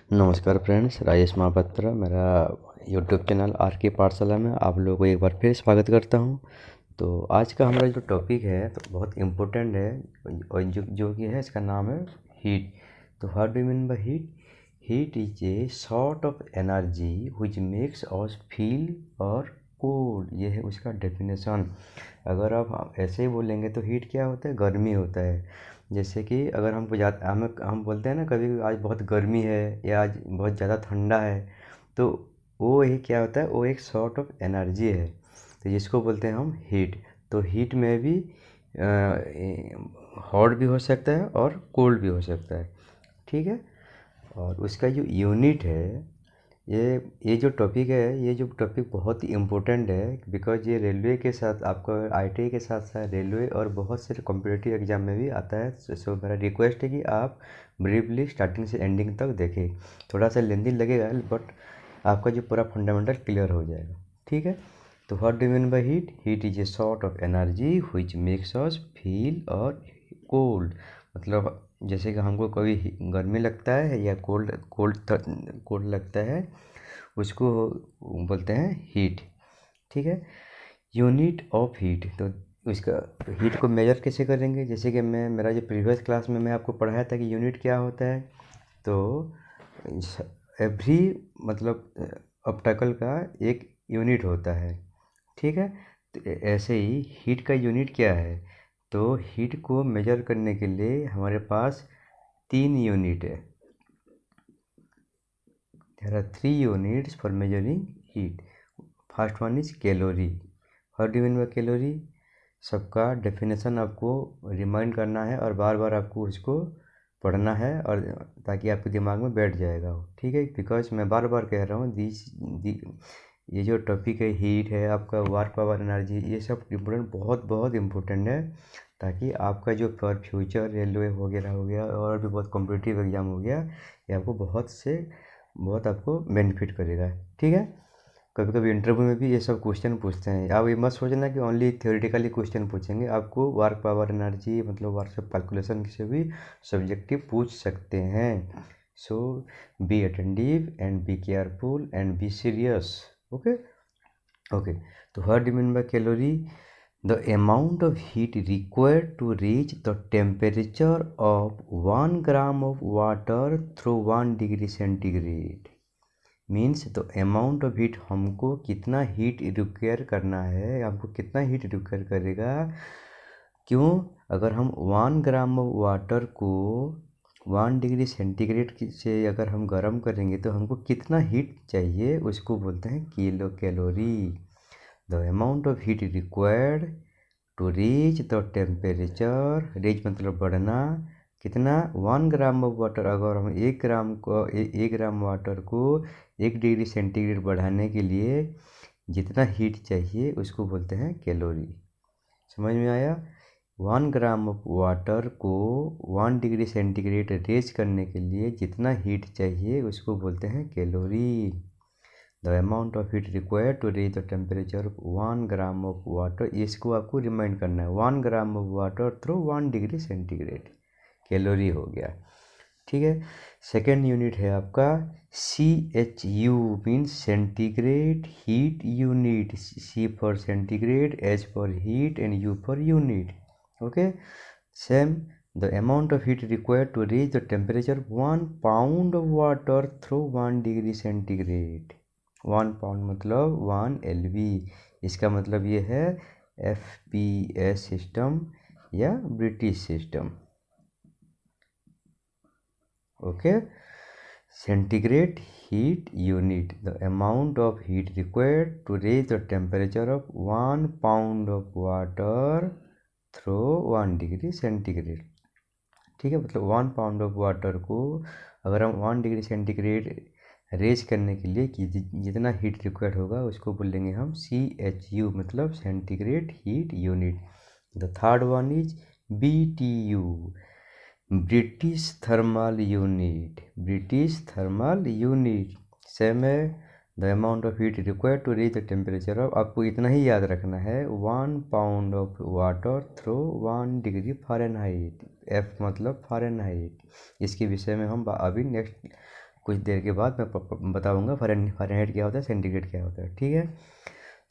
नमस्कार फ्रेंड्स, राजेश महापात्रा मेरा YouTube channel are के पाठशाला में आप लोगों को एक बार फिर स्वागत करता हूं। तो आज का हमारा जो टॉपिक है तो बहुत इम्पोर्टेंट है और जो कि है इसका नाम है हीट। तो what do mean by heat? Heat is a sort of energy which makes us feel और कोल्ड। ये है उसका डेफिनेशन। अगर आप ऐसे ही बोलेंगे तो हीट क्या होता है? गर्मी होता है। जैसे कि अगर हमको हम बोलते हैं ना कभी आज बहुत गर्मी है या आज बहुत ज़्यादा ठंडा है, तो वो ही क्या होता है, वो एक सॉर्ट ऑफ एनर्जी है, तो जिसको बोलते हैं हम हीट। तो हीट में भी हॉट भी हो सकता है और कोल्ड भी हो सकता है, ठीक है। और उसका जो यूनिट है, ये जो टॉपिक है, ये जो टॉपिक बहुत ही इम्पोर्टेंट है, बिकॉज ये रेलवे के साथ आपका आईटीआई के साथ साथ रेलवे और बहुत सारे कॉम्पिटिटिव एग्जाम में भी आता है। सो मेरा रिक्वेस्ट है कि आप ब्रीफली स्टार्टिंग से एंडिंग तक देखें। थोड़ा सा लेंदी लगेगा बट आपका जो पूरा फंडामेंटल क्लियर हो जाएगा, ठीक है। तो what do mean by heat? Heat is a sort of energy which makes us feel और कोल्ड। मतलब जैसे कि हमको कभी गर्मी लगता है या कोल्ड कोल्ड कोल्ड लगता है, उसको बोलते हैं हीट, ठीक है। यूनिट ऑफ हीट, तो इसका हीट को मेजर कैसे करेंगे? जैसे कि मेरा जो प्रीवियस क्लास में मैं आपको पढ़ाया था कि यूनिट क्या होता है। तो एवरी मतलब ऑब्स्टेकल का एक यूनिट होता है, ठीक है। तो ऐसे ही हीट का यूनिट क्या है? तो हीट को मेजर करने के लिए हमारे पास 3 यूनिट है। There are 3 units for measuring heat. First one is calorie. What do you mean by calorie? सबका डेफिनेशन आपको रिमाइंड करना है और बार बार आपको उसको पढ़ना है, और ताकि आपके दिमाग में बैठ जाएगा वो, ठीक है। बिकॉज मैं बार बार कह रहा हूँ ये जो टॉपिक है हीट है, आपका वर्क पावर एनर्जी, ये सब इम्पोर्टेंट, बहुत बहुत इम्पोर्टेंट है, ताकि आपका जो फॉर फ्यूचर रेलवे वगैरह हो गया और भी बहुत कॉम्पिटिटिव एग्जाम हो गया, ये आपको बहुत आपको बेनिफिट करेगा, ठीक है। कभी कभी इंटरव्यू में भी ये सब क्वेश्चन पूछते हैं। आप ये मत सोचना कि ओनली थ्योरेटिकली क्वेश्चन पूछेंगे, आपको वर्क पावर एनर्जी मतलब वर्क कैलकुलेशन से भी सब्जेक्टिव पूछ सकते हैं। So be attentive and be careful and be serious. Okay okay. तो what do mean by calorie? The amount of heat required to reach the temperature of 1 gram of water through 1 degree centigrade means the amount of heat, हमको कितना heat require करना है, हमको कितना heat require करेगा। क्यों? अगर हम 1 ग्राम ऑफ वाटर को 1 डिग्री सेंटीग्रेड से अगर हम गर्म करेंगे तो हमको कितना हीट चाहिए, उसको बोलते हैं kilo calorie. The amount of heat required to reach the temperature, reach मतलब बढ़ना, कितना? 1 ग्राम ऑफ वाटर। अगर हम 1 ग्राम वाटर को 1 डिग्री सेंटीग्रेड बढ़ाने के लिए जितना हीट चाहिए उसको बोलते हैं कैलोरी। समझ में आया? 1 ग्राम ऑफ वाटर को 1 डिग्री सेंटीग्रेड रेज करने के लिए जितना हीट चाहिए उसको बोलते हैं calorie. The amount of heat required to reach the temperature of 1 gram of water, इसको आपको रिमाइंड करना है। 1 gram of water through 1 degree centigrade calorie हो गया, ठीक है। सेकेंड यूनिट है आपका CHU means centigrade heat unit. C for centigrade, H for heat and U for unit. Okay, same the amount of heat required to reach the temperature 1 pound of water through 1 degree centigrade. 1 pound मतलब 1 LV। इसका मतलब ये है FPS system या British system. Okay, centigrade heat unit, the amount of heat required to raise the temperature of 1 pound of water through 1 degree centigrade, ठीक है। मतलब 1 pound of water को अगर हम 1 डिग्री सेंटीग्रेड रेज करने के लिए जितना हीट रिक्वायर्ड होगा उसको बोलेंगे हम CHU मतलब centigrade heat unit. The third one is BTU, British thermal unit. British thermal unit same है। The amount of heat required to reach the temperature of, आपको इतना ही याद रखना है, 1 pound of water through 1 degree Fahrenheit. F मतलब Fahrenheit. इसके विषय में हम अभी नेक्स्ट कुछ देर के बाद मैं बताऊंगा फ़ारेनहाइट क्या होता है, सेंटीग्रेड क्या होता है, ठीक है।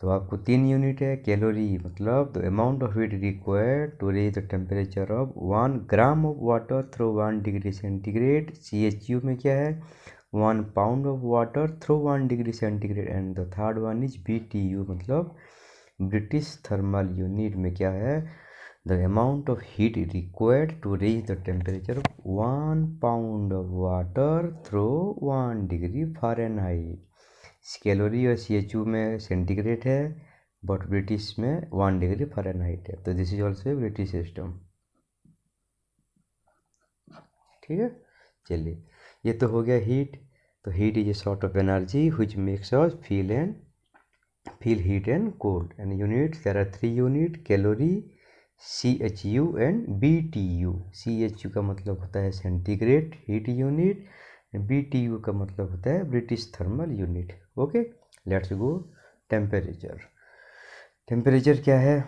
तो आपको 3 यूनिट है। कैलोरी मतलब the amount of heat required to raise the temperature of 1 gram of water through 1 degree centigrade. CHU में क्या है, 1 pound of water through 1 degree centigrade. And the third one is BTU मतलब British thermal unit में क्या है, the amount of heat required to raise the temperature of 1 pound of water through 1 degree Fahrenheit. Calorie और CHU में centigrade है, but British में 1 degree Fahrenheit है। तो this is also British system, ठीक है। चलिए, ये तो हो गया हीट। तो heat is a sort of energy which makes us feel heat and cold. And units, there are 3 unit, calorie, CHU and BTU। CHU का मतलब होता है सेंटीग्रेड हीट यूनिट, BTU का मतलब होता है British thermal unit. Okay, let's go temperature. Temperature क्या है,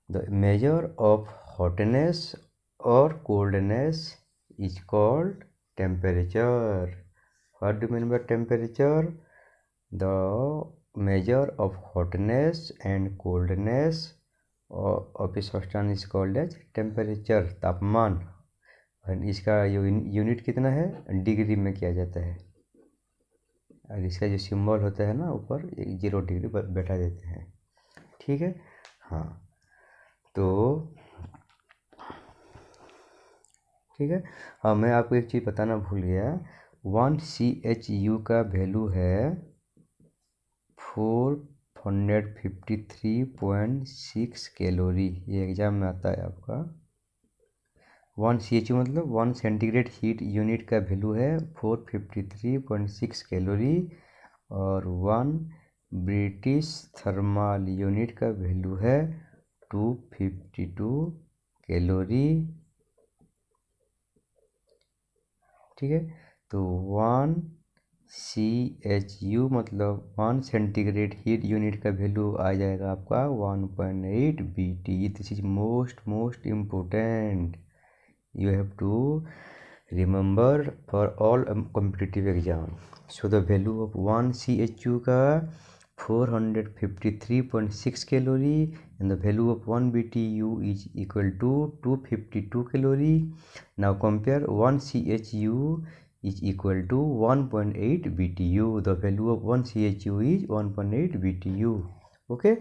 द मेजर ऑफ हॉटनेस और coldness is called temperature. What do mean by temperature, the measure of hotness and coldness of a substance is called as temperature, तापमान। और इसका unit कितना है, degree में किया जाता है। और इसका जो सिंबल होता है ना ऊपर, 0 डिग्री बैठा देते हैं, ठीक है। हाँ, तो ठीक है। हाँ, मैं आपको एक चीज़ बताना भूल गया, 1 CHU का वैल्यू है 453.6 कैलोरी। ये एग्जाम में आता है आपका। 1 CHU मतलब 1 सेंटीग्रेड हीट यूनिट का वैल्यू है 453.6 कैलोरी, और 1 ब्रिटिश थर्मल यूनिट का वैल्यू है 252 कैलोरी, ठीक है। तो 1 CHU मतलब 1 सेंटीग्रेड हीट यूनिट का वैल्यू आ जाएगा आपका 1.8 BT। This is most important, you have to remember for all competitive exam. So the value of 1 CHU का 453.6 calorie and the value of 1 BTU is equal to 252 calorie. Now compare 1 CHU is equal to 1.8 BTU. The value of 1 CHU is 1.8 BTU. Okay,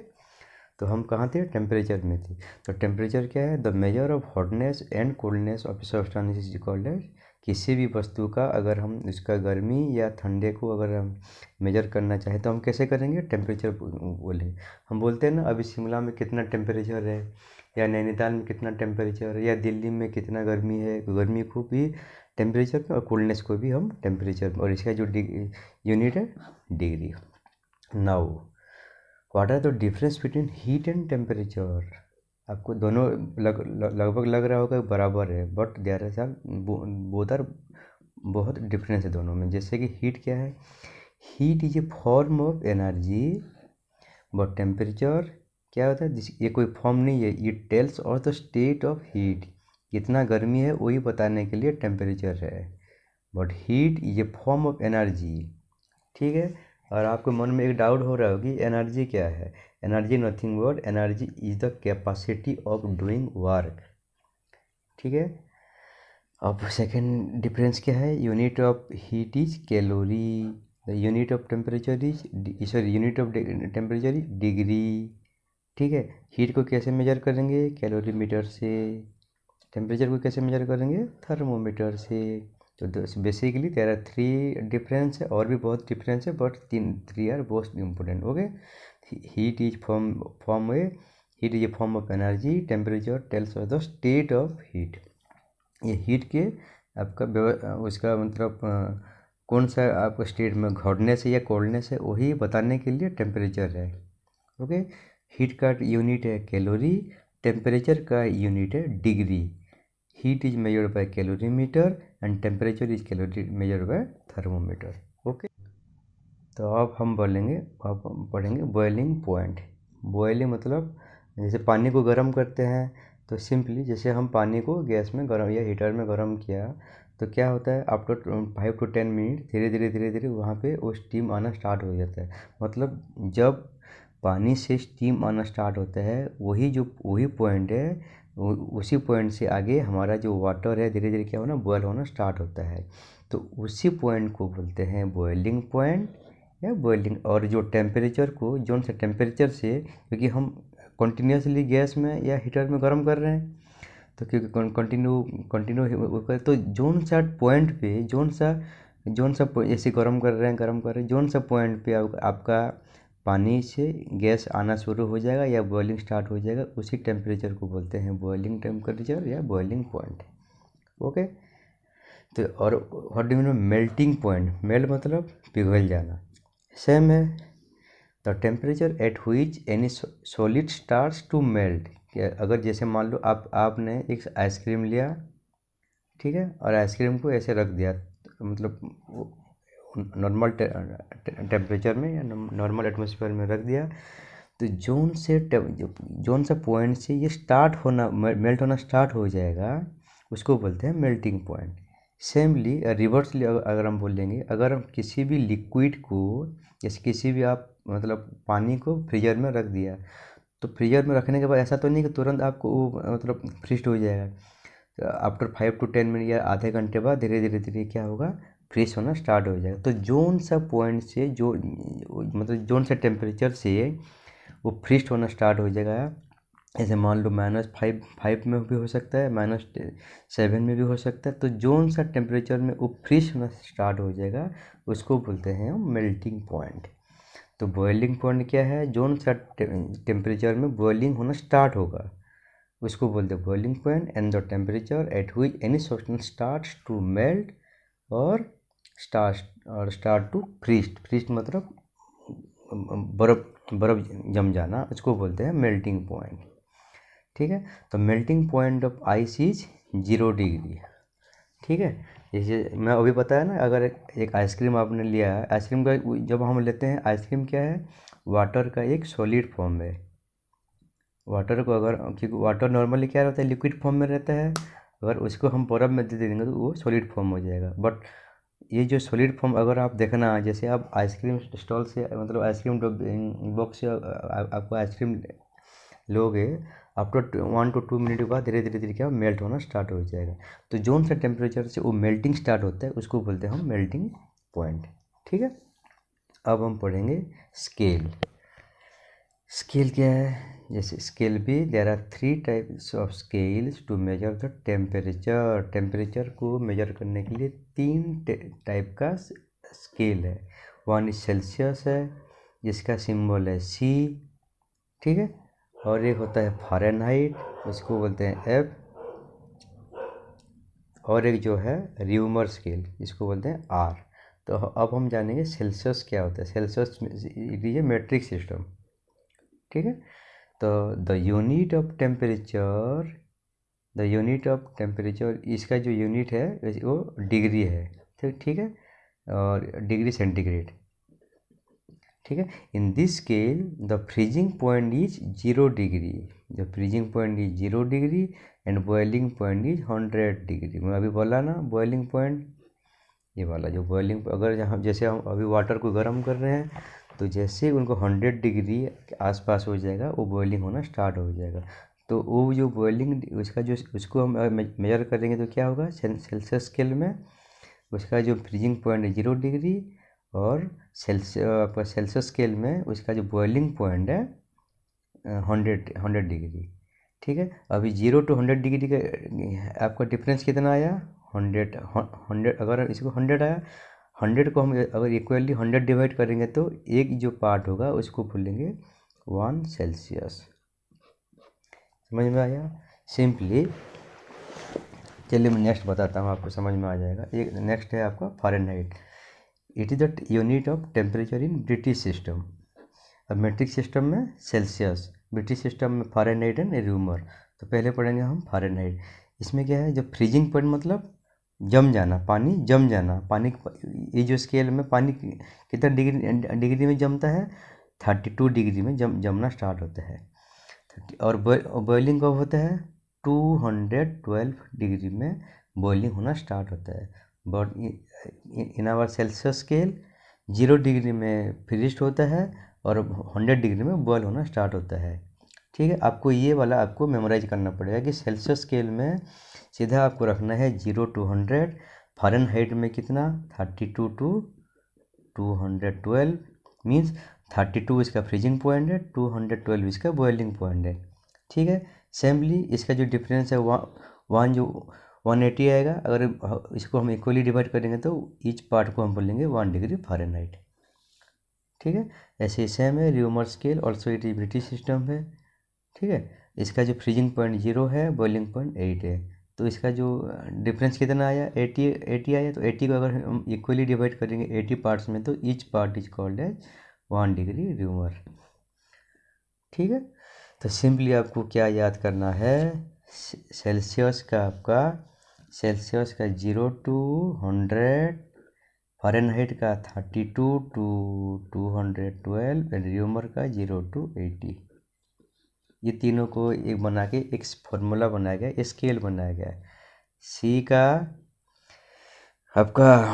तो हम कहाँ थे, temperature में थे। तो temperature क्या है, the measure of hotness and coldness of substance is called as. किसी भी वस्तु का अगर हम इसका गर्मी या ठंडे को अगर हम मेजर करना चाहें तो हम कैसे करेंगे, टेम्परेचर बोलें। हम बोलते हैं ना अभी शिमला में कितना टेम्परेचर है, या नैनीताल में कितना टेम्परेचर है, या दिल्ली में कितना गर्मी है। गर्मी को भी टेम्परेचर में और कोल्डनेस को भी हम टेम्परेचर में, और इसका जो यूनिट है degree. Now what are the difference between heat and temperature. आपको दोनों लगभग लग रहा होगा बराबर है, but there are both are बहुत डिफरेंस है दोनों में। जैसे कि हीट क्या है, heat is a form of energy, but temperature क्या होता है, ये कोई फॉर्म नहीं है, it tells of the state of heat. कितना गर्मी है वही बताने के लिए टेम्परेचर है, but heat is a form of energy, ठीक है। और आपके मन में एक डाउट हो रहा होगी एनर्जी क्या है। Energy nothing but energy is the capacity of doing work, ठीक है। अब सेकेंड डिफरेंस क्या है, unit of heat is calorie, the unit of temperature is unit of temperature is degree, ठीक है। हीट को कैसे मेजर करेंगे, कैलोरीमीटर से। टेम्परेचर को कैसे मेजर करेंगे, थर्मोमीटर से। तो बेसिकली देयर आर 3 डिफरेंस है, और भी बहुत डिफरेंस है, but 3 are most important. Okay, heat is form heat is a form of energy, temperature tells of the state of heat. ये हीट के आपका उसका मतलब कौन सा आपका स्टेट में हॉटनेस है या कोल्डनेस है वही बताने के लिए टेम्परेचर है। ओके, हीट का यूनिट है कैलोरी, टेम्परेचर का यूनिट है degree. Heat is measured by calorimeter and temperature is measured by thermometer. Okay, तो अब हम पढ़ेंगे बॉइलिंग पॉइंट। बॉइलिंग मतलब जैसे पानी को गर्म करते हैं, तो सिंपली जैसे हम पानी को गैस में गर्म या हीटर में गर्म किया, तो क्या होता है, आफ्टर 5 to 10 मिनट धीरे धीरे धीरे धीरे वहाँ पे वो स्टीम आना स्टार्ट हो जाता है। मतलब जब पानी से स्टीम आना स्टार्ट होता है वही पॉइंट है, उसी पॉइंट से आगे हमारा जो वाटर है धीरे धीरे क्या होना, बॉयल होना स्टार्ट होता है। तो उसी पॉइंट को बोलते हैं बॉइलिंग पॉइंट या बॉइलिंग। और जो टेम्परेचर को, जोन से टेम्परेचर से, क्योंकि हम कंटिन्यूसली गैस में या हीटर में गर्म कर रहे हैं, तो क्योंकि कंटिन्यू तो जोन सा पॉइंट पे, जोन सा ऐसे गर्म कर रहे हैं, जोन सा पॉइंट पे आपका पानी से गैस आना शुरू हो जाएगा या बॉइलिंग स्टार्ट हो जाएगा, उसी टेम्परेचर को बोलते हैं बॉइलिंग टेम्परेचर या बॉइलिंग पॉइंट। ओके। तो और what do you mean melting point? Melt मतलब पिघल जाना, सेम है। The temperature at which any solid starts to melt. अगर जैसे मान लो आपने एक आइसक्रीम लिया, ठीक है, और आइसक्रीम को ऐसे रख दिया, मतलब नॉर्मल टेम्परेचर में या नॉर्मल एटमॉस्फेयर में रख दिया, तो जोन सा पॉइंट से ये स्टार्ट होना, मेल्ट होना स्टार्ट हो जाएगा, उसको बोलते हैं मेल्टिंग पॉइंट। सेमली रिवर्सली अगर हम बोलेंगे, अगर हम किसी भी लिक्विड को, जैसे किसी भी आप मतलब पानी को फ्रीजर में रख दिया, तो फ्रीजर में रखने के बाद ऐसा तो नहीं कि तुरंत आपको वो मतलब फ्रीज हो जाएगा। तो आफ्टर 5 to 10 मिनट या आधे घंटे बाद धीरे धीरे धीरे क्या होगा, फ्रीज होना स्टार्ट हो जाएगा। तो जोन सा पॉइंट से जो मतलब जोन सा टेम्परेचर से वो फ्रीज होना स्टार्ट हो जाएगा। ऐसे मान लो -5 में भी हो सकता है, -7 में भी हो सकता है। तो जोन सा टेम्परेचर में वो फ्रीज होना स्टार्ट हो जाएगा, उसको बोलते हैं मेल्टिंग पॉइंट। तो बॉइलिंग पॉइंट क्या है, जोन सा टेम्परेचर में बॉइलिंग होना स्टार्ट होगा, उसको बोलते हैं boiling point. And the temperature at which any substance starts to melt और स्टार्ट टू फ्रीज मतलब बर्फ़ जम जाना, उसको बोलते हैं मेल्टिंग पॉइंट। ठीक है। तो melting point of ice is 0 degree. ठीक है। जैसे मैं अभी बताया ना, अगर एक आइसक्रीम आपने लिया है, आइसक्रीम का जब हम लेते हैं, आइसक्रीम क्या है, वाटर का एक सॉलिड फॉर्म है। वाटर को अगर, क्योंकि वाटर नॉर्मली क्या रहता है, लिक्विड फॉर्म में रहता है, अगर उसको हम बर्फ़ में दे देंगे तो वो सॉलिड फॉर्म हो जाएगा। बट ये जो सॉलिड फॉर्म, अगर आप देखना, जैसे आप आइसक्रीम स्टॉल से मतलब आइसक्रीम बॉक्स से आपको आइसक्रीम लोगे, आफ्टर 1 to 2 मिनट के बाद धीरे धीरे धीरे क्या मेल्ट होना स्टार्ट हो जाएगा। तो जोन सा टेम्परेचर से वो मेल्टिंग स्टार्ट होता है, उसको बोलते हैं हम मेल्टिंग पॉइंट। ठीक है। अब हम पढ़ेंगे स्केल। स्केल क्या है? जैसे स्केल भी, there are 3 types of scales to measure the temperature. Temperature को मेजर करने के लिए 3 टाइप का स्केल है। वन इज सेल्सियस है, जिसका सिंबल है C, ठीक है। और एक होता है फ़ारेनहाइट, उसको बोलते हैं F। और एक जो है र्यूमर स्केल, जिसको बोलते हैं R। तो अब हम जानेंगे सेल्सियस क्या होता है। Celsius it is a metric system. ठीक है। तो द यूनिट ऑफ टेम्परेचर, इसका जो यूनिट है वो डिग्री है। ठीक है। और डिग्री सेंटीग्रेड। ठीक है। In this scale the freezing point is 0 degree. The freezing point is 0 degree and boiling point is 100 degree. मैं अभी बोला ना बॉइलिंग पॉइंट, ये वाला जो बॉइलिंग, अगर हम जैसे हम अभी वाटर को गर्म कर रहे हैं, तो जैसे उनको 100 डिग्री के आसपास हो जाएगा, वो बॉइलिंग होना स्टार्ट हो जाएगा। तो वो जो बॉइलिंग, उसको हम मेजर करेंगे तो क्या होगा, सेल्सियस स्केल में उसका जो फ्रीजिंग पॉइंट है 0 डिग्री, और सेल्सियस स्केल में उसका जो बॉइलिंग पॉइंट है 100 डिग्री। ठीक है। अभी 0 to 100 डिग्री का आपका डिफरेंस कितना आया, 100। अगर इसको 100 आया, 100 को हम अगर इक्वली 100 डिवाइड करेंगे तो एक जो पार्ट होगा उसको बोलेंगे 1 सेल्सियस। समझ में आया? सिंपली चलिए मैं नेक्स्ट बताता हूँ, आपको समझ में आ जाएगा। एक नेक्स्ट है आपका Fahrenheit. It is the unit of temperature in British system. अब मेट्रिक सिस्टम में सेल्सियस, ब्रिटिश सिस्टम में फ़ारेनहाइट एंड र्यूमर। तो पहले पढ़ेंगे हम फ़ारेनहाइट। इसमें क्या है, जब फ्रीजिंग पॉइंट मतलब जम जाना, पानी जम जाना। पानी, ये जो स्केल में पानी कितना डिग्री में जमता है, 32 डिग्री में जमना स्टार्ट होता है। और बॉइलिंग कब होता है, 212 डिग्री में बॉइलिंग होना स्टार्ट होता है। But in our Celsius scale 0 degree में फ्रीज होता है और 100 डिग्री में बॉयल होना स्टार्ट होता है। ठीक है, आपको ये वाला आपको मेमोराइज करना पड़ेगा कि सेल्सियस स्केल में सीधा आपको रखना है 0 to 100, फ़ारेनहाइट में कितना 32 to 212, मीन्स 32 इसका फ्रीजिंग पॉइंट है, 212 इसका बॉइलिंग पॉइंट है। ठीक है, सेमली इसका जो डिफरेंस है वन जो 180 आएगा, अगर इसको हम इक्वली डिवाइड करेंगे तो ईच पार्ट को हम बोलेंगे 1 डिग्री फ़ारेनहाइट। ठीक है, ऐसे ही सेम है Reaumur scale, also it is British system है। ठीक है, इसका जो फ्रीजिंग पॉइंट 0 है, बॉइलिंग पॉइंट 8 है, तो इसका जो डिफरेंस कितना आया 80 आया। तो 80 को अगर हम इक्वली डिवाइड करेंगे 80 पार्ट्स में तो each part is called as 1 degree Reaumur. ठीक है, तो सिंपली आपको क्या याद करना है, सेल्सियस का आपका सेल्सियस का 0 to 100, फ़ारेनहाइट का 32 to 212 एंड रियूमर का 0 to 80। ये तीनों को एक बना के एक फॉर्मूला बनाया गया, स्केल बनाया गया। सी का आपका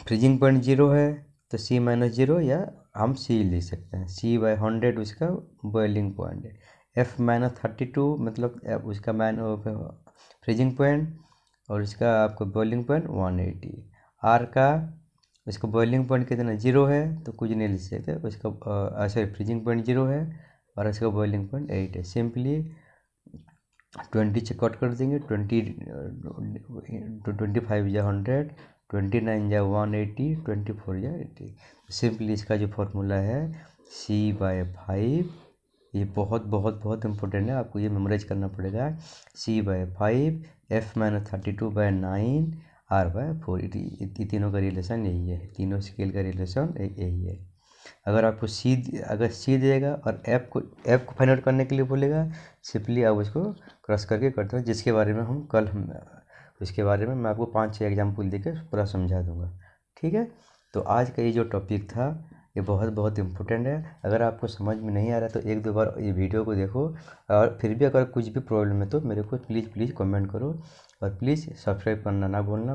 फ्रीजिंग पॉइंट 0 है तो C - 0 या हम C लिख सकते हैं, C/100 उसका बॉइलिंग पॉइंट है। F - 32 मतलब उसका फ्रीजिंग पॉइंट और इसका आपको बॉइलिंग पॉइंट 180। R का इसका बॉइलिंग पॉइंट कितना 0 है तो कुछ नहीं लिख सकते, उसका सॉरी फ्रीजिंग पॉइंट 0 है और इसका बॉइलिंग पॉइंट 8 है। सिंपली 20 चेकआउट कर देंगे, 25 या 100, 29 या 180, 24 या 80। सिंपली इसका जो फॉर्मूला है C/5, ये बहुत बहुत बहुत इंपॉर्टेंट है, आपको ये मेमोराइज करना पड़ेगा। C/5, F - 32/9, R/4। ये तीनों का रिलेशन यही है, तीनों स्केल का रिलेशन यही है। अगर आपको अगर C देगा और F को फाइंड आउट करने के लिए बोलेगा, सिंपली आप उसको क्रॉस करके करते हो, जिसके बारे में उसके बारे में मैं आपको 5-6 एग्जाम्पल देकर पूरा समझा दूंगा। ठीक है, तो आज का ये जो टॉपिक था ये बहुत बहुत इम्पोर्टेंट है। अगर आपको समझ में नहीं आ रहा तो 1-2 बार ये वीडियो को देखो, और फिर भी अगर कुछ भी प्रॉब्लम है तो मेरे को प्लीज़ कमेंट करो, और प्लीज़ सब्सक्राइब करना ना भूलना।